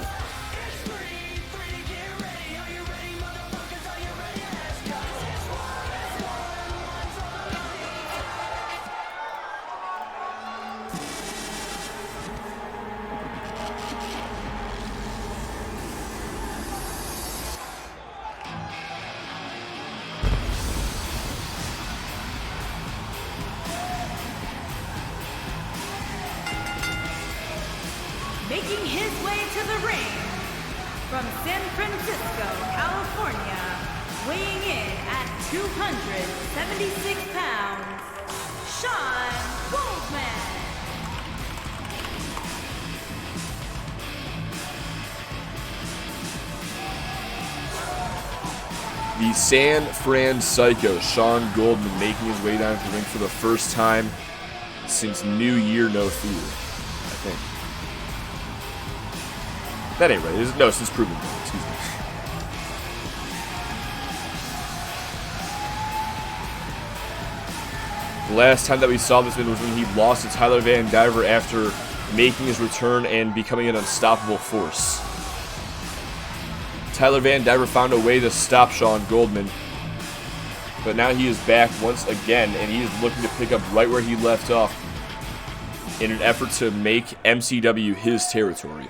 Making his way to the ring from San Francisco, California, weighing in at 276 pounds, Sean Goldman. The San Fran Psycho, Sean Goldman, making his way down to the ring for the first time since New Year No Fear, I think. That ain't right. No, since Proven Ground, excuse me. The last time that we saw this man was when he lost to Tyler Van Diver after making his return and becoming an unstoppable force. Tyler Van Diver found a way to stop Sean Goldman, but now he is back once again, and he is looking to pick up right where he left off in an effort to make MCW his territory.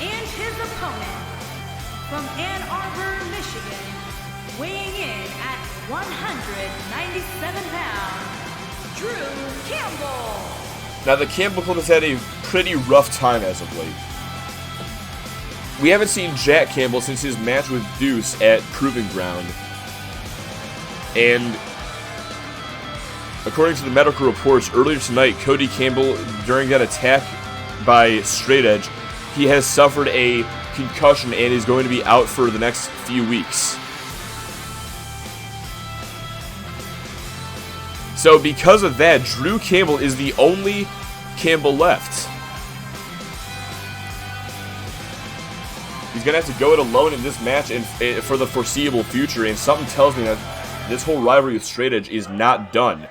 And his opponent, from Ann Arbor, Michigan, weighing in at 197 pounds, Drew Campbell. Now, the Campbell Club has had a pretty rough time as of late. We haven't seen Jack Campbell since his match with Deuce at Proving Ground. And according to the medical reports earlier tonight, Cody Campbell, during that attack by Straight Edge, he has suffered a concussion and is going to be out for the next few weeks. So because of that, Drew Campbell is the only Campbell left. He's going to have to go it alone in this match and for the foreseeable future, and something tells me that this whole rivalry with Straight Edge is not done.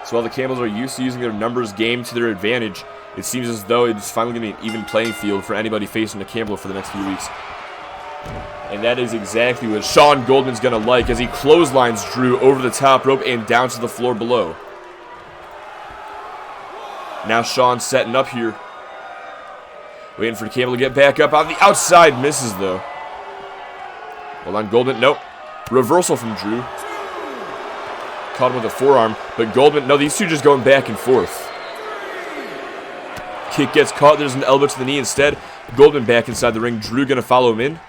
So while the Campbells are used to using their numbers game to their advantage, it seems as though it's finally going to be an even playing field for anybody facing a Campbell for the next few weeks. And that is exactly what Sean Goldman's going to like as he clotheslines Drew over the top rope and down to the floor below. Now Sean setting up here. Waiting for Campbell to get back up on the outside. Misses though. Hold on, Goldman. Nope. Reversal from Drew. Caught him with a forearm. But Goldman, no, these two just going back and forth. Kick gets caught. There's an elbow to the knee instead. Goldman back inside the ring. Drew going to follow him in.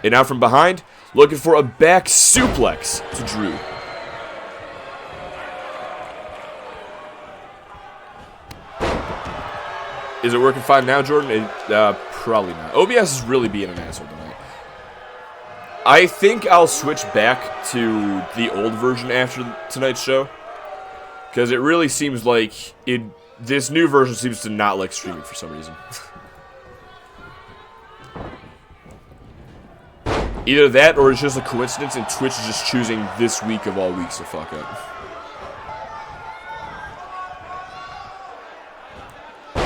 And now from behind, looking for a back suplex to Drew. Is it working fine now, Jordan? Probably not. OBS is really being an asshole tonight. I think I'll switch back to the old version after tonight's show. Because it really seems like this new version seems to not like streaming for some reason. Either that or it's just a coincidence and Twitch is just choosing this week of all weeks to fuck up.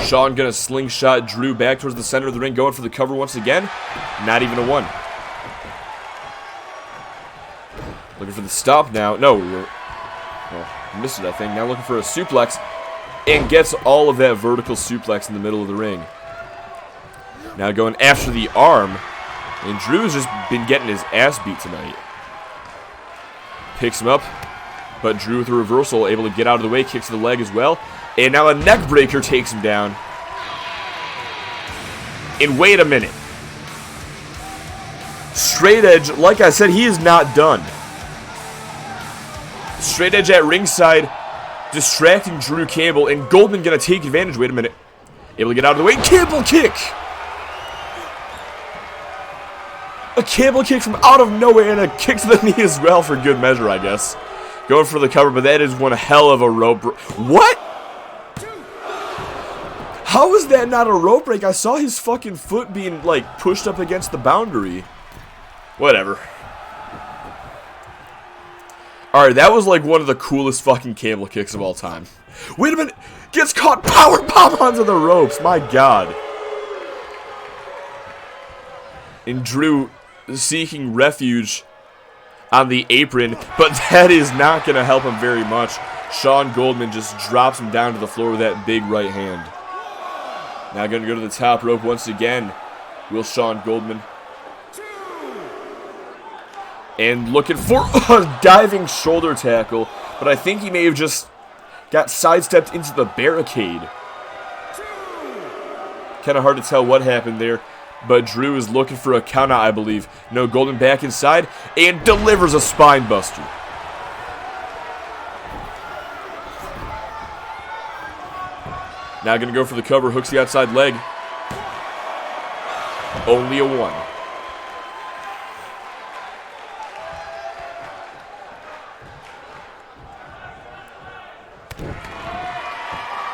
Sean gonna slingshot Drew back towards the center of the ring, going for the cover once again. Not even a one. Looking for the stop now. No, missed it, I think. Now looking for a suplex and gets all of that vertical suplex in the middle of the ring. Now going after the arm. And Drew's just been getting his ass beat tonight. Picks him up, but Drew with a reversal, able to get out of the way, kicks to the leg as well. And now a neck breaker takes him down. And wait a minute. Straight Edge, like I said, he is not done. Straight Edge at ringside, distracting Drew Campbell, and Goldman gonna take advantage. Wait a minute. Able to get out of the way. Campbell kick! A Campbell kick from out of nowhere and a kick to the knee as well for good measure, I guess. Going for the cover, but that is one hell of a rope break. What? How is that not a rope break? I saw his fucking foot being, like, pushed up against the boundary. Whatever. Alright, that was, like, one of the coolest fucking Campbell kicks of all time. Wait a minute. Gets caught. Power bomb onto the ropes. My God. And Drew seeking refuge on the apron, but that is not going to help him very much. Sean Goldman just drops him down to the floor with that big right hand. Now going to go to the top rope once again. Will Sean Goldman. And looking for a diving shoulder tackle. But I think he may have just got sidestepped into the barricade. Kind of hard to tell what happened there. But Drew is looking for a count out, I believe. No, Goldman back inside. And delivers a spine buster. Now going to go for the cover. Hooks the outside leg. Only a 1.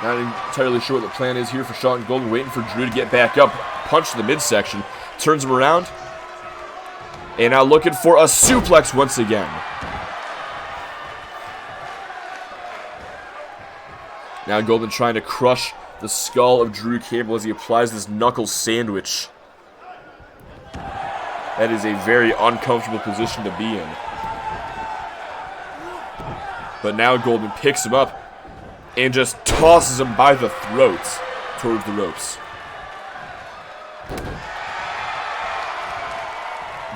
Not entirely sure what the plan is here for Sean Goldman. Waiting for Drew to get back up. Punch to the midsection. Turns him around. And now looking for a suplex once again. Now Goldman trying to crush the skull of Drew Campbell as he applies this knuckle sandwich. That is a very uncomfortable position to be in. But now Goldman picks him up and just tosses him by the throat towards the ropes.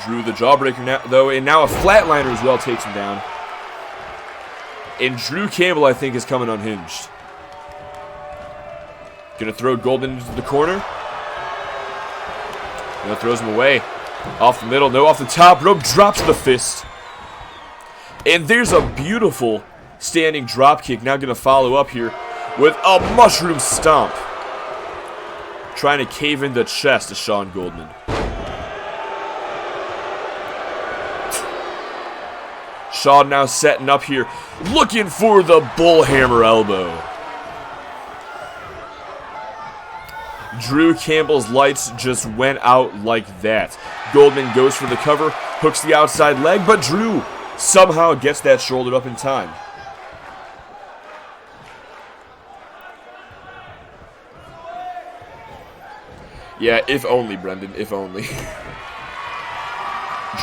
Drew the jawbreaker now, though, and now a flatliner as well takes him down. And Drew Campbell, I think, is coming unhinged. Gonna throw Goldman into the corner. No, throws him away. Off the middle, no, off the top rope, drops the fist. And there's a beautiful standing drop kick. Now gonna follow up here with a mushroom stomp. Trying to cave in the chest of Sean Goldman. Sean now setting up here, looking for the bullhammer elbow. Drew Campbell's lights just went out like that. Goldman goes for the cover, hooks the outside leg, but Drew somehow gets that shouldered up in time. Yeah, if only, Brendan, if only.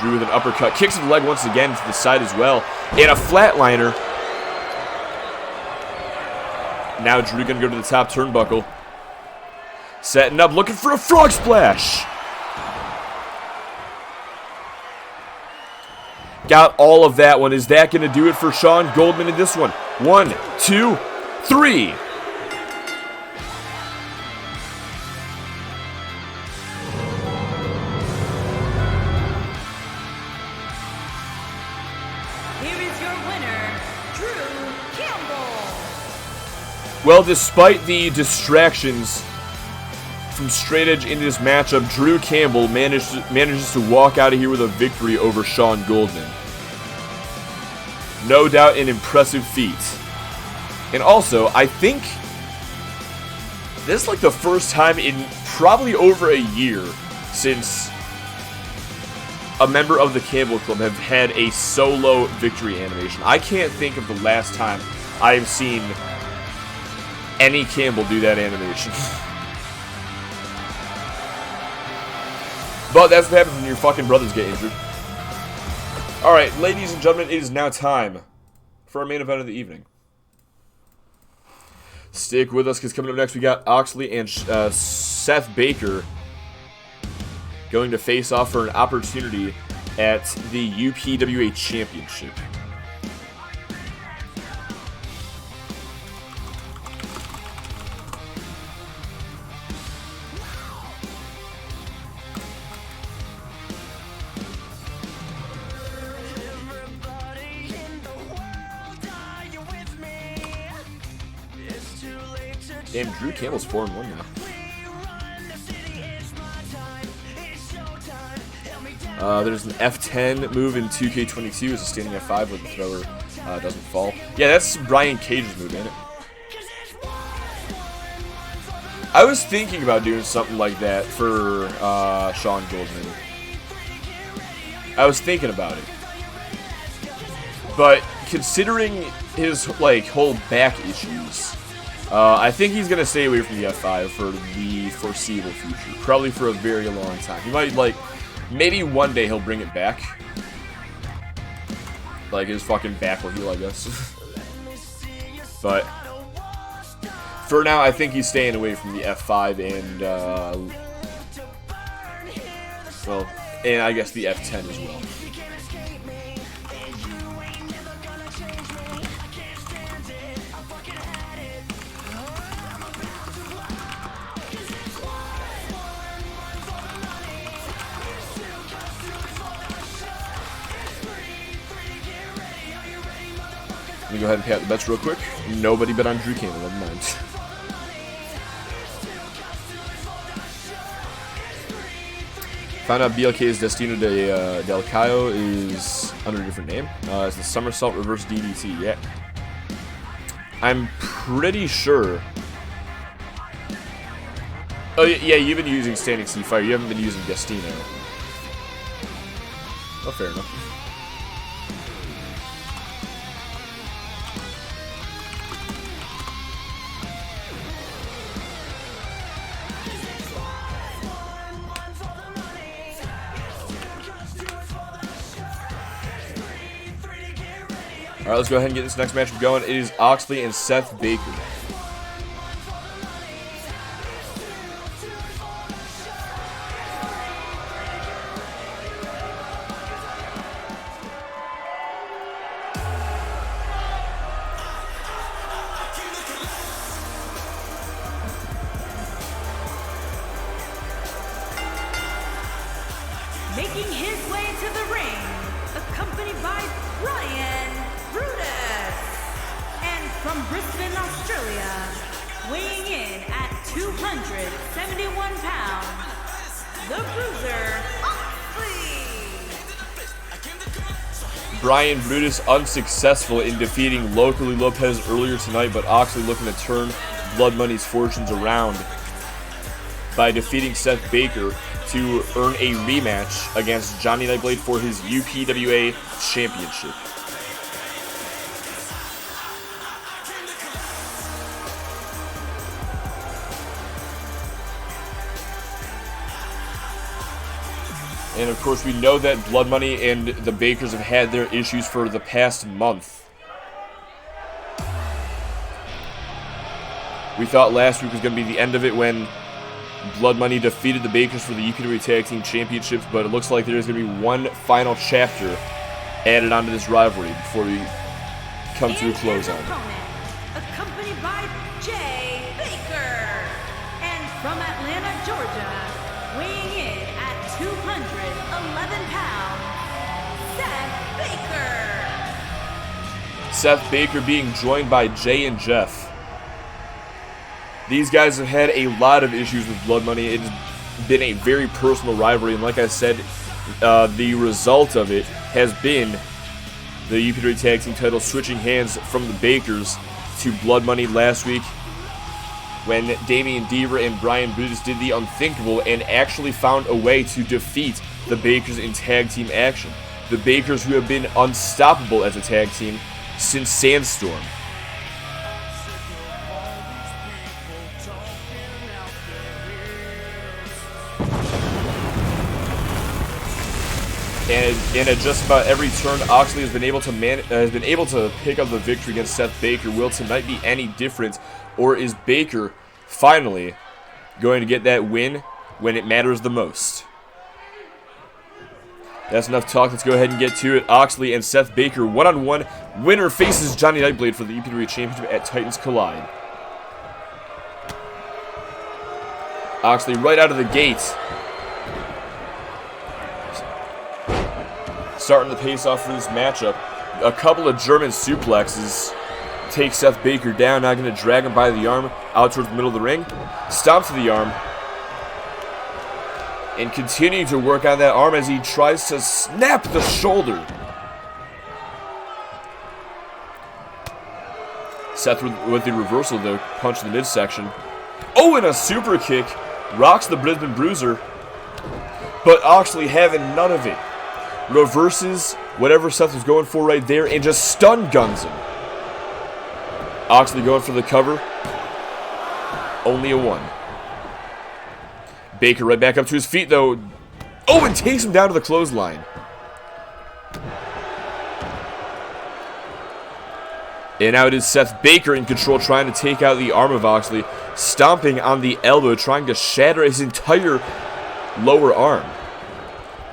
Drew with an uppercut, kicks the leg once again to the side as well, and a flatliner. Now Drew gonna go to the top turnbuckle. Setting up, looking for a frog splash. Got all of that one. Is that going to do it for Sean Goldman in this one? 1, 2, 3. Here is your winner, Drew Campbell. Well, despite the distractions from straight edge into this matchup, Drew Campbell manages to walk out of here with a victory over Sean Goldman. No doubt an impressive feat. And also, I think this is like the first time in probably over a year since a member of the Campbell Club have had a solo victory animation. I can't think of the last time I have seen any Campbell do that animation. But that's what happens when your fucking brothers get injured. Alright, ladies and gentlemen, it is now time for our main event of the evening. Stick with us, because coming up next we got Oxley and Seth Baker going to face off for an opportunity at the UPWA Championship. Damn, Drew Campbell's 4-1 now. There's an F10 move in 2K22 as a standing F5 where the thrower doesn't fall. Yeah, that's Brian Cage's move, ain't it? I was thinking about doing something like that for Sean Goldman. I was thinking about it. But considering his whole back issues, I think he's going to stay away from the F5 for the foreseeable future. Probably for a very long time. He might, maybe one day he'll bring it back. Like his fucking back will heal, I guess. But for now, I think he's staying away from the F5 and, well, and I guess the F10 as well. Let me go ahead and pay out the bets real quick. Nobody bet on Drew Cannon, never mind. Found out BLK's Destino del Cayo is under a different name. It's the Somersault Reverse DDT, yeah. I'm pretty sure. Oh, yeah, you've been using Standing Sea Fire. You haven't been using Destino. Oh, fair enough. Alright, let's go ahead and get this next matchup going. It is Oxley and Seth Baker. Making his way to the ring, accompanied by Brian Brutus. And from Brisbane, Australia, weighing in at 271 pounds, the Bruiser, Oxley. Brian Brutus unsuccessful in defeating Locally Lopez earlier tonight, but Oxley looking to turn Blood Money's fortunes around by defeating Seth Baker to earn a rematch against Johnny Nightblade for his UPWA Championship. And of course, we know that Blood Money and the Bakers have had their issues for the past month. We thought last week was going to be the end of it when Blood Money defeated the Bakers for the UPWA Tag Team Championships, but it looks like there's going to be one final chapter added onto this rivalry before we come to a close on it. Accompanied by Jay Baker, and from Atlanta, Georgia, weighing in at 211 pounds, Seth Baker. Seth Baker being joined by Jay and Jeff. These guys have had a lot of issues with Blood Money. It has been a very personal rivalry, and like I said, the result of it has been the UPWA Tag Team title switching hands from the Bakers to Blood Money last week when Damian Deaver and Brian Brutus did the unthinkable and actually found a way to defeat the Bakers in tag team action. The Bakers, who have been unstoppable as a tag team since Sandstorm. And at just about every turn, Oxley has been able to pick up the victory against Seth Baker. Will tonight be any different, or is Baker finally going to get that win when it matters the most? That's enough talk. Let's go ahead and get to it. Oxley and Seth Baker one-on-one. Winner faces Johnny Nightblade for the UPWA Championship at Titans Collide. Oxley right out of the gate, starting the pace off for this matchup. A couple of German suplexes take Seth Baker down. Now going to drag him by the arm out towards the middle of the ring. Stomp to the arm. And continuing to work on that arm as he tries to snap the shoulder. Seth with the reversal, though, punch in the midsection. Oh, and a super kick. Rocks the Brisbane Bruiser. But Oxley having none of it. Reverses whatever Seth was going for right there and just stun guns him. Oxley going for the cover. Only a 1. Baker right back up to his feet, though. Oh, and takes him down to the clothesline. And now it is Seth Baker in control, trying to take out the arm of Oxley, stomping on the elbow, trying to shatter his entire lower arm.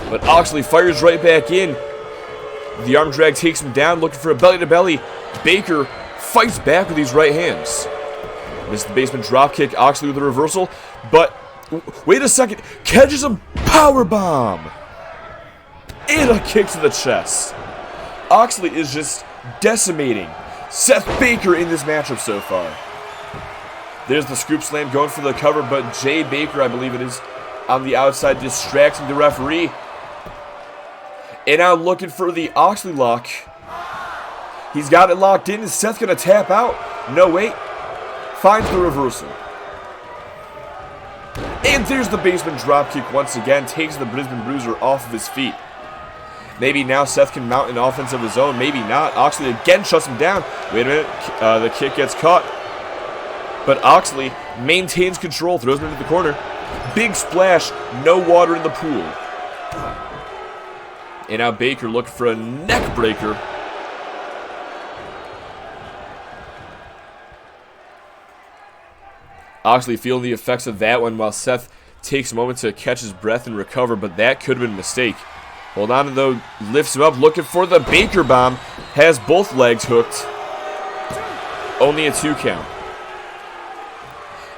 But Oxley fires right back in. The arm drag takes him down, looking for a belly-to-belly. Baker fights back with these right hands. Missed the basement dropkick. Oxley with a reversal, but wait a second. Catches a power bomb and a kick to the chest. Oxley is just decimating Seth Baker in this matchup so far. There's the scoop slam going for the cover, but Jay Baker, I believe it is, on the outside, distracting the referee. And now looking for the Oxley lock. He's got it locked in. Is Seth going to tap out? No, wait. Finds the reversal. And there's the basement dropkick once again. Takes the Brisbane Bruiser off of his feet. Maybe now Seth can mount an offense of his own. Maybe not. Oxley again shuts him down. Wait a minute. The kick gets caught. But Oxley maintains control. Throws him into the corner. Big splash. No water in the pool. And now Baker looking for a neck breaker. Oxley feeling the effects of that one while Seth takes a moment to catch his breath and recover, but that could have been a mistake. Hold on, though, lifts him up, looking for the Baker bomb. Has both legs hooked. Only a 2 count.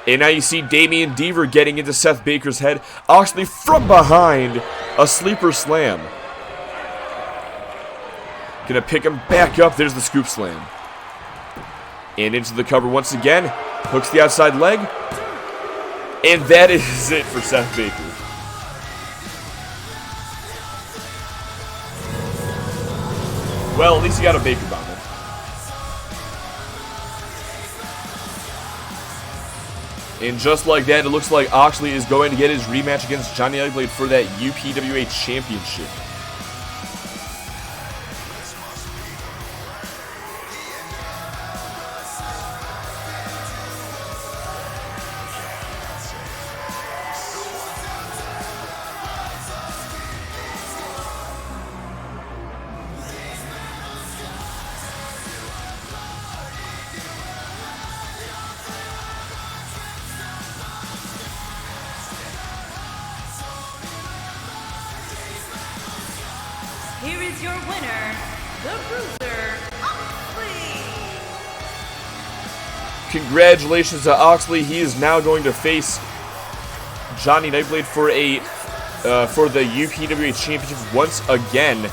And now you see Damian Deaver getting into Seth Baker's head. Oxley from behind, a sleeper slam. Gonna pick him back up. There's the scoop slam. And into the cover once again. Hooks the outside leg. And that is it for Seth Baker. Well, at least he got a Baker bomb. And just like that, it looks like Oxley is going to get his rematch against Johnny Nightblade for that UPWA Championship. Here is your winner, the Bruiser, Oxley. Congratulations to Oxley. He is now going to face Johnny Nightblade for the UPWA Championship once again.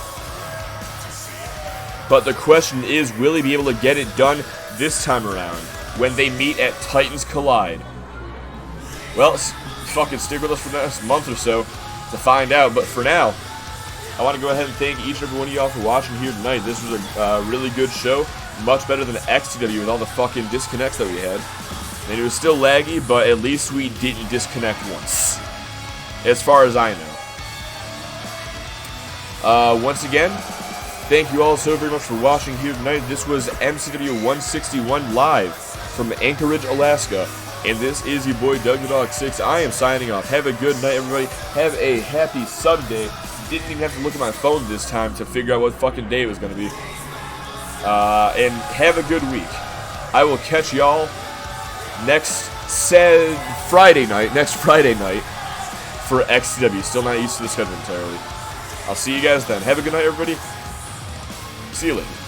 But the question is, will he be able to get it done this time around when they meet at Titans Collide? Well, fucking stick with us for the next month or so to find out. But for now, I want to go ahead and thank each and every one of y'all for watching here tonight. This was a really good show. Much better than XTW with all the fucking disconnects that we had. And it was still laggy, but at least we didn't disconnect once. As far as I know. Once again, thank you all so very much for watching here tonight. This was MCW 161 live from Anchorage, Alaska. And this is your boy Doug the Dog 6. I am signing off. Have a good night, everybody. Have a happy Sunday. Didn't even have to look at my phone this time to figure out what fucking day it was going to be. And have a good week. I will catch y'all next Friday night for XTW. Still not used to the schedule entirely. I'll see you guys then. Have a good night, everybody. See you later.